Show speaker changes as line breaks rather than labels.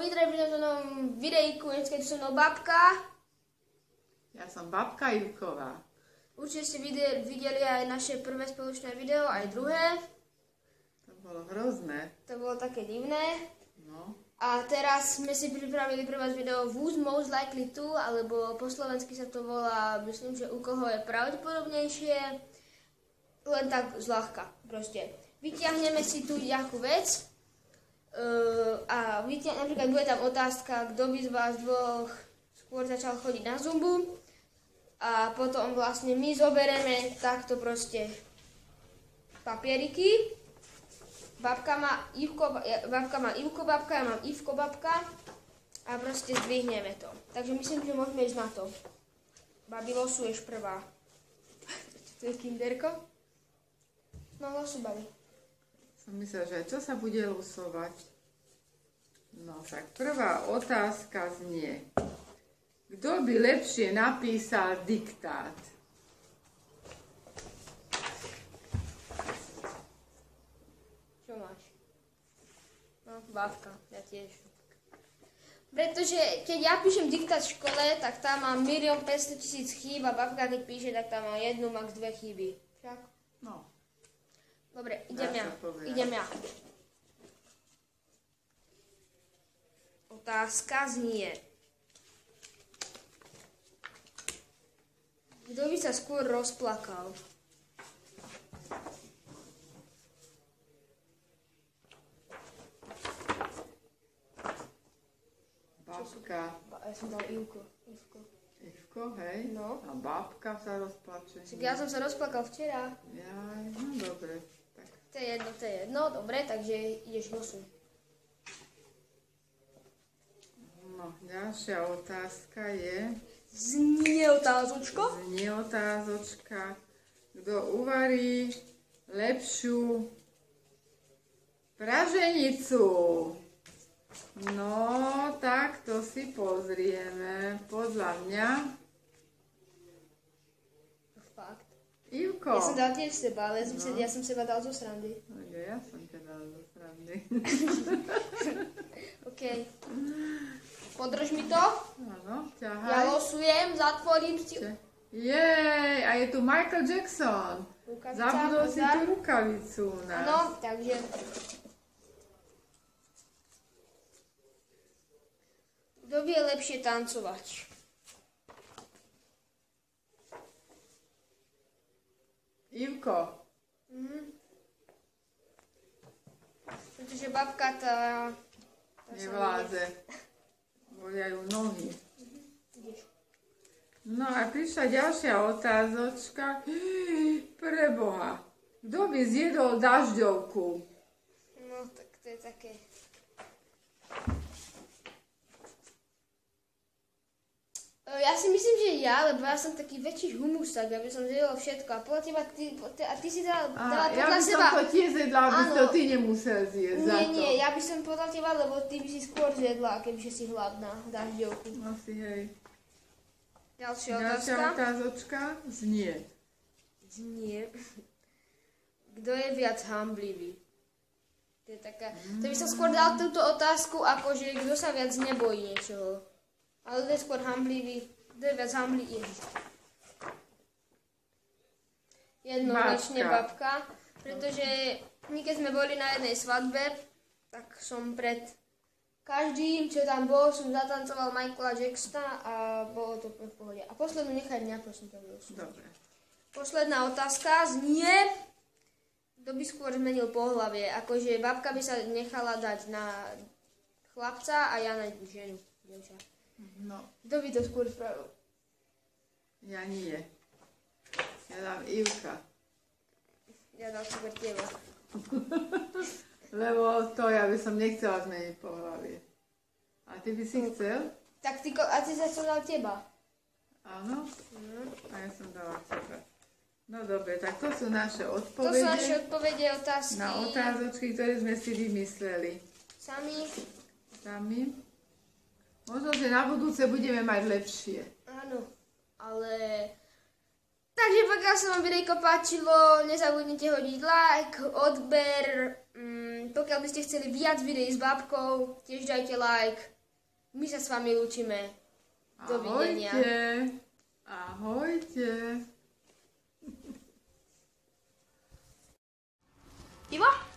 vítajte pri tomto novom videjku, dneska je tu so mnou babka.
Ja som babka Ivková.
Určite ste videli aj naše prvé spoločné video, aj druhé.
To bolo hrozné.
To bolo také divné.
No.
A teraz sme si pripravili pre vás video Who's Most Likely To, alebo po slovensky sa to volá, myslím, že u koho je pravdepodobnejšie. Len tak zľahka, proste. Vyťahneme si tu nejakú vec. A napríklad bude tam otázka, kto by z vás dvoch skôr začal chodiť na zumbu. A potom vlastne my zoberieme takto proste papieriky. Babka má Ivko, babka, ja mám Ivko, babka. A proste zdvihneme to. Takže myslím, že môžeme ísť na to. Babi, losuješ prvá. To je kinderko? No, losu, babi.
Som myslela, že čo sa bude losovať? No tak prvá otázka znie. Kto by lepšie napísal diktát?
Čo máš? No, babka, ja tiež. Pretože keď ja píšem diktát v škole, tak tam mám 1 500 000 chýb a babka keď píše, tak tam má 1, max 2 chyby. Však?
No.
Dobre, idem ja. Otázka znie. Kto by sa skôr rozplakal?
Babka.
Ja som dal Ivko.
Ivko, hej?
No.
A babka sa rozplače.
Však ja som sa rozplakal včera.
Jaj, no dobre. Tak.
To je jedno. Dobre, takže ideš losu.
No, ďalšia otázka je...
Znie otázočka.
Znie otázočka. Kto uvarí lepšiu praženicu? No, tak to si pozrieme. Podľa mňa...
Fakt.
Ivko.
Ja som dal tiež seba, ale ja som seba dal zo srandy.
No, ja som ťa dal zo srandy.
OK. Podrž mi to.
Áno, ťahaj.
Ja losujem, zatvorím si.
Jej, a je tu Michael Jackson.
Rukavica,
Zabudol si
pozor.
tú rukavicu u nás.
Áno, takže... Kto vie lepšie tancovať?
Ivko.
Pretože babka tá
Nevládze. Boliajú nohy.
Ideš.
No a prišla ďalšia otázočka. Preboha. Kto by zjedol dažďovku?
No, tak to je také... Ja si myslím, že ja, lebo ja som taký väčší humusak, aby som zjedol všetko. A podľa teba, ty si dala
Ja
podľa
by
seba.
som to tiež zjedla, aby
Áno.
to ty nemusel zjesť za to.
Nie, ja by som podľa teba, lebo ty by si skôr zjedla, kebyže si hladná, dažďovku.
Asi hej.
Ďalšia
Ďalšia
otázka.
otázočka znie.
Znie. Kto je viac hamblivý? To je taká... To by som skôr dal túto otázku, akože kto sa viac nebojí niečoho. Ale kto je skôr hamblivý? Kto je viac hamblivý? Jednoznačne babka. Pretože my keď sme boli na jednej svadbe, tak som pred každým, čo tam bol, som zatancoval Michaela Jacksona a bolo to v pohode. A poslednú nechaj mňa, prosím ťa.
Dobre.
Posledná otázka znie, kto by skôr zmenil pohlavie. Akože babka by sa nechala dať na chlapca a ja na ženu.
No,
Kto by to skôr spravil?
ja nie. Ja dám Ivka.
Ja dal skôr teba.
Lebo to ja by som nechcela zmeniť pohlavie. A ty by si chcel?
Tak a ty sa dal teba.
Áno. A ja som dala teba. No dobre, tak to sú naše
To
odpovede.
sú naše odpovede, otázky.
Na otázočky, ktoré sme si vymysleli.
Sami.
Možno, že na budúce budeme mať lepšie.
Áno, ale... Takže pokiaľ sa vám videjko páčilo, nezabudnite hodiť like, odber. Pokiaľ by ste chceli viac videí s babkou, tiež dajte like. My sa s vami lúčime. Dovidenia.
Ahojte.
Ivo?